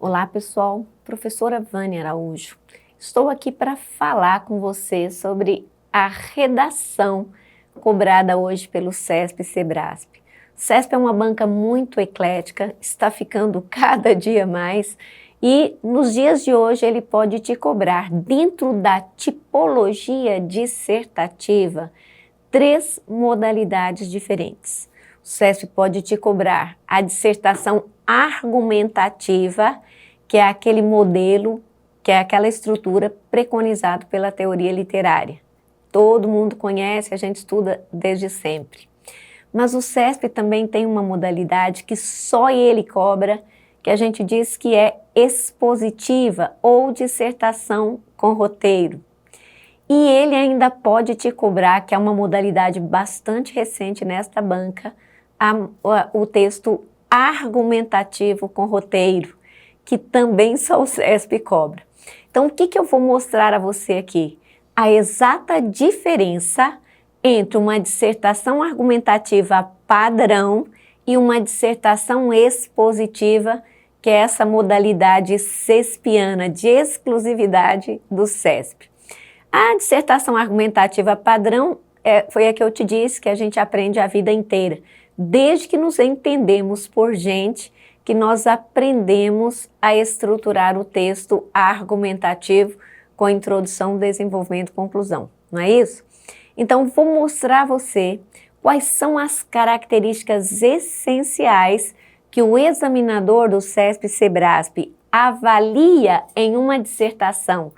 Olá pessoal, professora Vânia Araújo. Estou aqui para falar com você sobre a redação cobrada hoje pelo CESP e Sebrasp. O CESP é uma banca muito eclética, está ficando cada dia mais e nos dias de hoje ele pode te cobrar, dentro da tipologia dissertativa, 3 modalidades diferentes. O CESP pode te cobrar a dissertação argumentativa, que é aquele modelo, que é aquela estrutura preconizada pela teoria literária. Todo mundo conhece, a gente estuda desde sempre. Mas o CESP também tem uma modalidade que só ele cobra, que a gente diz que é expositiva ou dissertação com roteiro. E ele ainda pode te cobrar, que é uma modalidade bastante recente nesta banca, o texto argumentativo com roteiro, que também só o CESP cobra. Então, o que eu vou mostrar a você aqui? A exata diferença entre uma dissertação argumentativa padrão e uma dissertação expositiva, que é essa modalidade cespiana de exclusividade do CESP. A dissertação argumentativa padrão foi a que eu te disse, que a gente aprende a vida inteira. Desde que nos entendemos por gente, que nós aprendemos a estruturar o texto argumentativo com introdução, desenvolvimento e conclusão. Não é isso? Então, vou mostrar a você quais são as características essenciais que o examinador do CESP e Sebrasp avalia em uma dissertação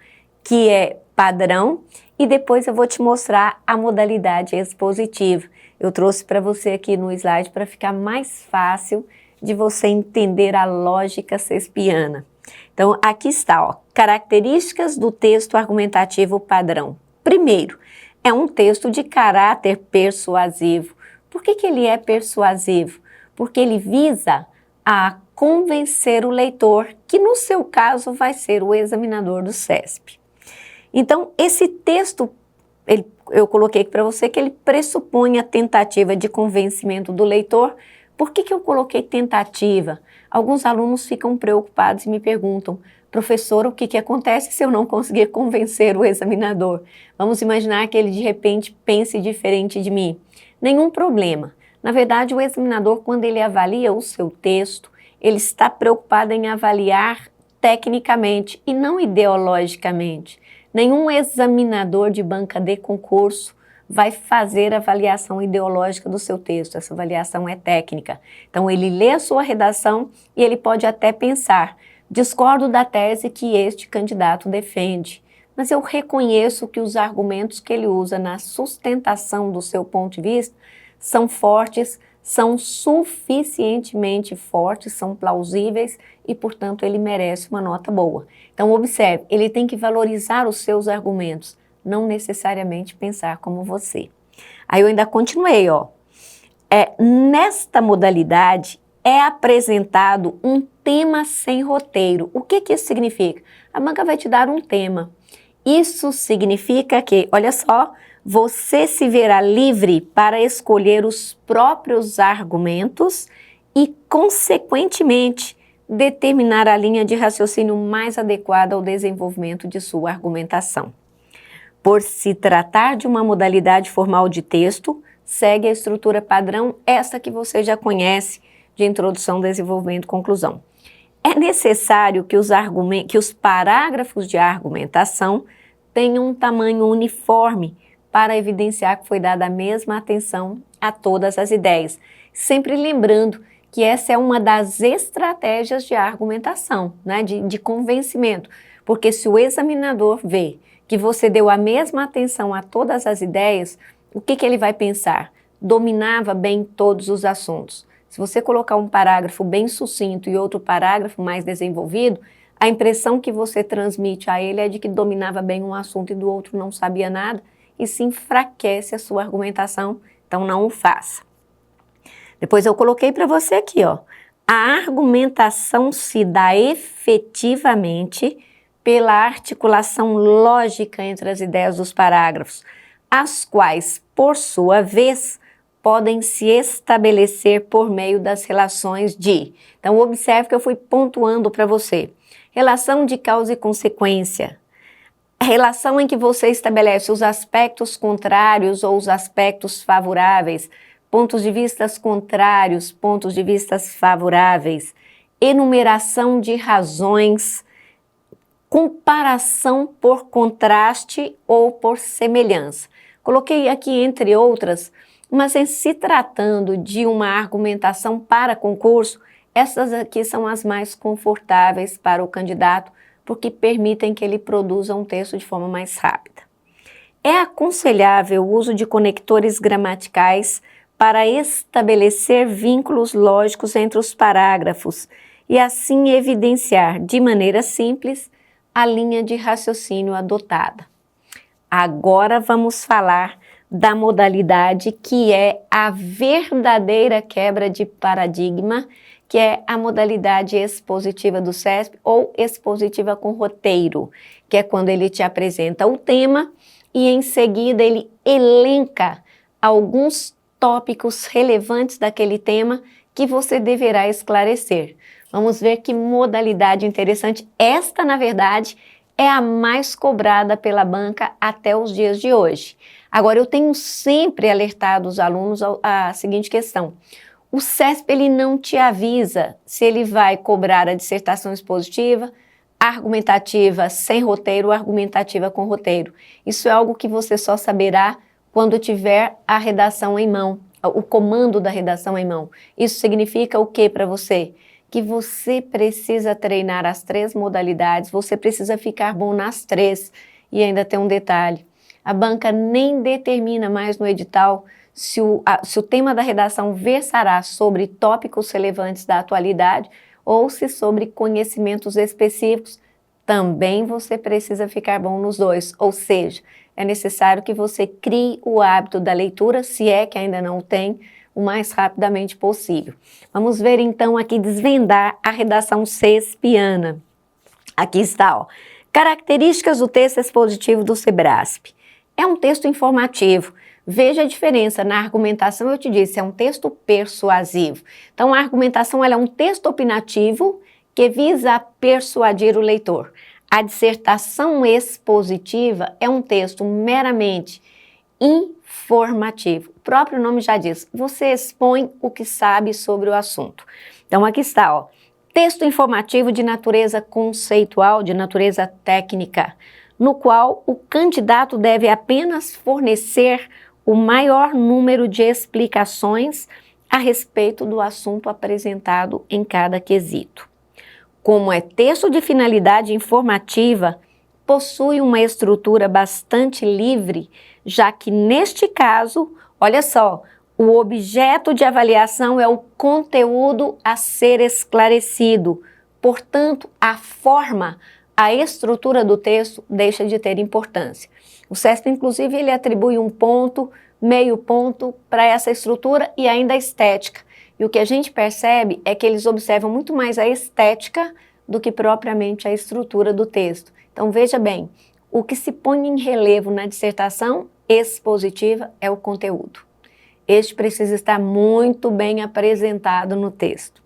que é padrão, e depois eu vou te mostrar a modalidade expositiva. Eu trouxe para você aqui no slide para ficar mais fácil de você entender a lógica cespiana. Então, aqui está, ó, características do texto argumentativo padrão. Primeiro, é um texto de caráter persuasivo. Por que ele é persuasivo? Porque ele visa a convencer o leitor, que no seu caso vai ser o examinador do CESP. Então, esse texto, eu coloquei aqui para você que ele pressupõe a tentativa de convencimento do leitor. Por que eu coloquei tentativa? Alguns alunos ficam preocupados e me perguntam, professor, o que acontece se eu não conseguir convencer o examinador? Vamos imaginar que ele de repente pense diferente de mim. Nenhum problema. Na verdade, o examinador, quando ele avalia o seu texto, ele está preocupado em avaliar tecnicamente e não ideologicamente. Nenhum examinador de banca de concurso vai fazer avaliação ideológica do seu texto. Essa avaliação é técnica. Então, ele lê a sua redação e ele pode até pensar, discordo da tese que este candidato defende, mas eu reconheço que os argumentos que ele usa na sustentação do seu ponto de vista são fortes, são suficientemente fortes, são plausíveis e, portanto, ele merece uma nota boa. Então, observe, ele tem que valorizar os seus argumentos, não necessariamente pensar como você. Aí eu ainda continuei, ó. Nesta modalidade é apresentado um tema sem roteiro. O que isso significa? A banca vai te dar um tema. Isso significa que, olha só, você se verá livre para escolher os próprios argumentos e, consequentemente, determinar a linha de raciocínio mais adequada ao desenvolvimento de sua argumentação. Por se tratar de uma modalidade formal de texto, segue a estrutura padrão, essa que você já conhece, de introdução, desenvolvimento e conclusão. É necessário que os parágrafos de argumentação tenham um tamanho uniforme para evidenciar que foi dada a mesma atenção a todas as ideias. Sempre lembrando que essa é uma das estratégias de argumentação, né, de convencimento. Porque se o examinador vê que você deu a mesma atenção a todas as ideias, o que ele vai pensar? Dominava bem todos os assuntos. Se você colocar um parágrafo bem sucinto e outro parágrafo mais desenvolvido, a impressão que você transmite a ele é de que dominava bem um assunto e do outro não sabia nada, e se enfraquece a sua argumentação, então não o faça. Depois eu coloquei para você aqui, ó, a argumentação se dá efetivamente pela articulação lógica entre as ideias dos parágrafos, as quais, por sua vez, podem se estabelecer por meio das relações de. Então, observe que eu fui pontuando para você. Relação de causa e consequência. Relação em que você estabelece os aspectos contrários ou os aspectos favoráveis, pontos de vista contrários, pontos de vista favoráveis, enumeração de razões, comparação por contraste ou por semelhança. Coloquei aqui entre outras, mas em se tratando de uma argumentação para concurso, essas aqui são as mais confortáveis para o candidato, porque permitem que ele produza um texto de forma mais rápida. É aconselhável o uso de conectores gramaticais para estabelecer vínculos lógicos entre os parágrafos e assim evidenciar de maneira simples a linha de raciocínio adotada. Agora vamos falar da modalidade que é a verdadeira quebra de paradigma, que é a modalidade expositiva do CESP ou expositiva com roteiro, que é quando ele te apresenta o tema e em seguida ele elenca alguns tópicos relevantes daquele tema que você deverá esclarecer. Vamos ver que modalidade interessante. Esta, na verdade, é a mais cobrada pela banca até os dias de hoje. Agora, eu tenho sempre alertado os alunos à seguinte questão. O CESP ele não te avisa se ele vai cobrar a dissertação expositiva, argumentativa sem roteiro ou argumentativa com roteiro. Isso é algo que você só saberá quando tiver a redação em mão, o comando da redação em mão. Isso significa o que para você? Que você precisa treinar as 3 modalidades, você precisa ficar bom nas 3. E ainda tem um detalhe, a banca nem determina mais no edital se o tema da redação versará sobre tópicos relevantes da atualidade ou se sobre conhecimentos específicos. Também você precisa ficar bom nos 2, ou seja, é necessário que você crie o hábito da leitura, se é que ainda não o tem, o mais rapidamente possível. Vamos ver então aqui, desvendar a redação CESPiana. Aqui está, ó. Características do texto expositivo do SEBRASP. É um texto informativo. Veja a diferença na argumentação, eu te disse, é um texto persuasivo. Então, a argumentação ela é um texto opinativo que visa persuadir o leitor. A dissertação expositiva é um texto meramente informativo. O próprio nome já diz, você expõe o que sabe sobre o assunto. Então, aqui está, ó, texto informativo de natureza conceitual, de natureza técnica, no qual o candidato deve apenas fornecer o maior número de explicações a respeito do assunto apresentado em cada quesito. Como é texto de finalidade informativa, possui uma estrutura bastante livre, já que neste caso, olha só, o objeto de avaliação é o conteúdo a ser esclarecido. Portanto, a forma, a estrutura do texto deixa de ter importância. O CESP, inclusive, ele atribui um ponto, meio ponto para essa estrutura e ainda a estética. E o que a gente percebe é que eles observam muito mais a estética do que propriamente a estrutura do texto. Então, veja bem, o que se põe em relevo na dissertação expositiva é o conteúdo. Este precisa estar muito bem apresentado no texto.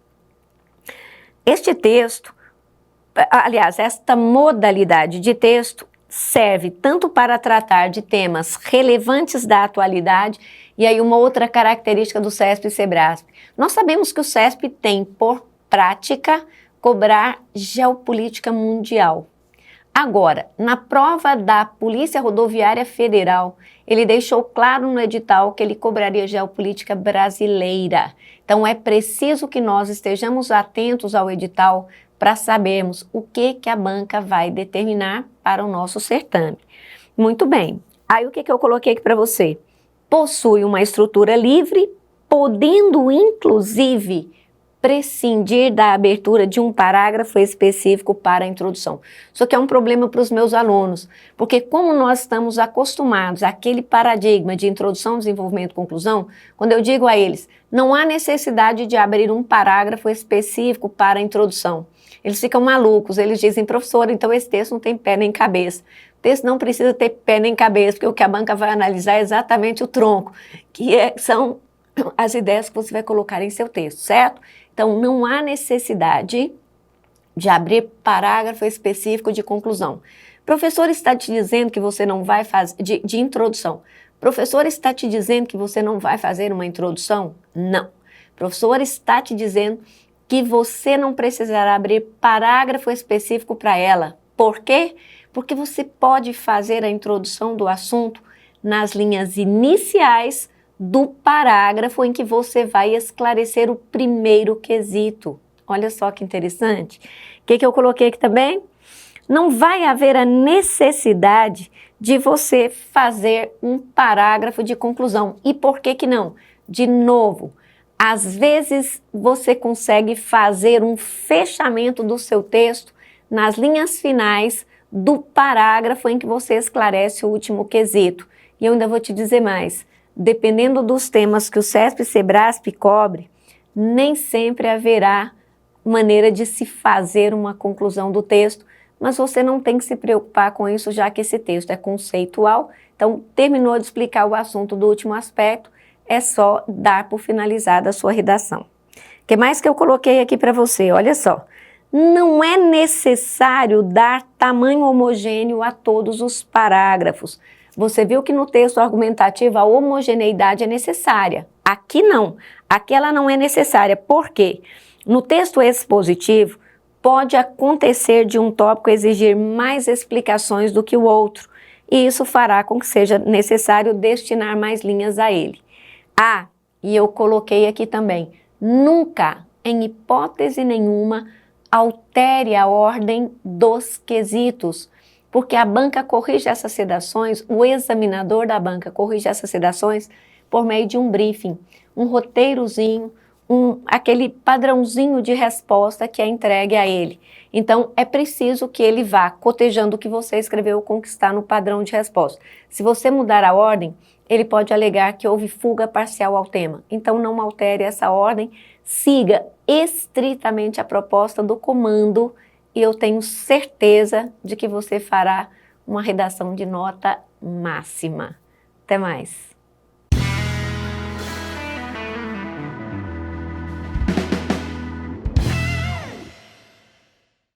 Este texto, aliás, esta modalidade de texto serve tanto para tratar de temas relevantes da atualidade, e aí uma outra característica do CESP e SEBRASP. Nós sabemos que o CESP tem por prática cobrar geopolítica mundial. Agora, na prova da Polícia Rodoviária Federal, ele deixou claro no edital que ele cobraria geopolítica brasileira. Então, é preciso que nós estejamos atentos ao edital para sabermos o que a banca vai determinar para o nosso certame. Muito bem. Aí, o que eu coloquei aqui para você? Possui uma estrutura livre, podendo, inclusive, prescindir da abertura de um parágrafo específico para a introdução. Isso aqui é um problema para os meus alunos, porque como nós estamos acostumados àquele paradigma de introdução, desenvolvimento e conclusão, quando eu digo a eles, não há necessidade de abrir um parágrafo específico para a introdução. Eles ficam malucos, eles dizem, professor, então esse texto não tem pé nem cabeça. O texto não precisa ter pé nem cabeça, porque o que a banca vai analisar é exatamente o tronco, que são as ideias que você vai colocar em seu texto, certo? Então, não há necessidade de abrir parágrafo específico de conclusão. Professor está te dizendo que você não vai fazer, de introdução. Professor está te dizendo que você não vai fazer uma introdução? Não. Professor está te dizendo que você não precisará abrir parágrafo específico para ela. Por quê? Porque você pode fazer a introdução do assunto nas linhas iniciais do parágrafo em que você vai esclarecer o primeiro quesito. Olha só que interessante. O que eu coloquei aqui também? Não vai haver a necessidade de você fazer um parágrafo de conclusão. E por que que não? De novo, às vezes você consegue fazer um fechamento do seu texto nas linhas finais do parágrafo em que você esclarece o último quesito. E eu ainda vou te dizer mais. Dependendo dos temas que o CESP-SEBRASP cobre, nem sempre haverá maneira de se fazer uma conclusão do texto, mas você não tem que se preocupar com isso, já que esse texto é conceitual. Então, terminou de explicar o assunto do último aspecto, é só dar por finalizada a sua redação. O que mais que eu coloquei aqui para você? Olha só. Não é necessário dar tamanho homogêneo a todos os parágrafos. Você viu que no texto argumentativo a homogeneidade é necessária. Aqui não. Aqui ela não é necessária. Por quê? No texto expositivo, pode acontecer de um tópico exigir mais explicações do que o outro, e isso fará com que seja necessário destinar mais linhas a ele. Ah, e eu coloquei aqui também, nunca, em hipótese nenhuma, altere a ordem dos quesitos, porque a banca corrige essas redações, o examinador da banca corrige essas redações por meio de um briefing, um roteirozinho, aquele padrãozinho de resposta que é entregue a ele. Então, é preciso que ele vá cotejando o que você escreveu com o que está no padrão de resposta. Se você mudar a ordem, ele pode alegar que houve fuga parcial ao tema. Então, não altere essa ordem, siga estritamente a proposta do comando e eu tenho certeza de que você fará uma redação de nota máxima. Até mais!